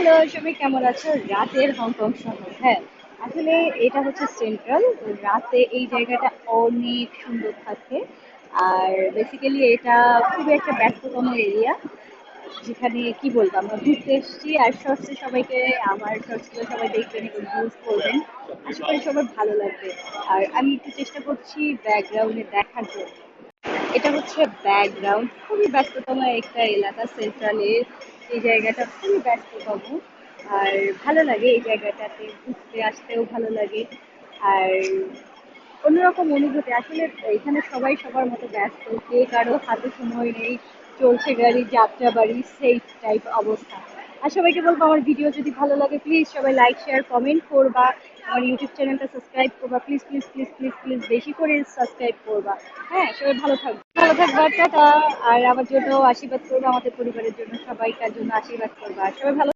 Hello, সবাই কেমন আছো? রাতের হংকং শহর। হ্যাঁ, আসলে এটা হচ্ছে সেন্ট্রাল। রাতে এই জায়গাটা অনেক সুন্দর থাকে। আর বেসিক্যালি এটা খুবই একটা ব্যস্ততম এরিয়া, যেখানে কি বলবো, আমরা ঘুরতে এসেছি। আর শর্টসে সবাইকে, আমার শর্টসগুলো সবাই দেখবেন এবং ইউজ করবেন। আশা করি সবার ভালো লাগবে। আর আমি একটু চেষ্টা করছি ব্যাকগ্রাউন্ডে দেখার জন্য। এটা হচ্ছে ব্যাকগ্রাউন্ড, খুবই ব্যস্ততম একটা এলাকা সেন্ট্রালের। এই জায়গাটা খুবই ব্যস্ততম। আর ভালো লাগে এই জায়গাটাতে ঘুরতে আসতেও ভালো লাগে। আর অন্যরকম অনুভূতি আসলে। এখানে সবাই সবার মতো ব্যস্ত, কে কারো হাতে সময় নেই, চলছে গাড়ি যাত্রা বাড়ি সেই টাইপ অবস্থা। আর সবাইকে বলবো, আমার ভিডিও যদি ভালো লাগে প্লিজ সবাই লাইক শেয়ার কমেন্ট করবা। আমার ইউটিউব চ্যানেলটা সাবস্ক্রাইব করবা please please please please please, বেশি করে সাবস্ক্রাইব করবা। হ্যাঁ, সবাই ভালো থাকবা, টাটা। আর আমার জন্য আশীর্বাদ করবা, আমাদের পরিবারের জন্য, সবাইকার জন্য আশীর্বাদ করবা। সবাই ভালো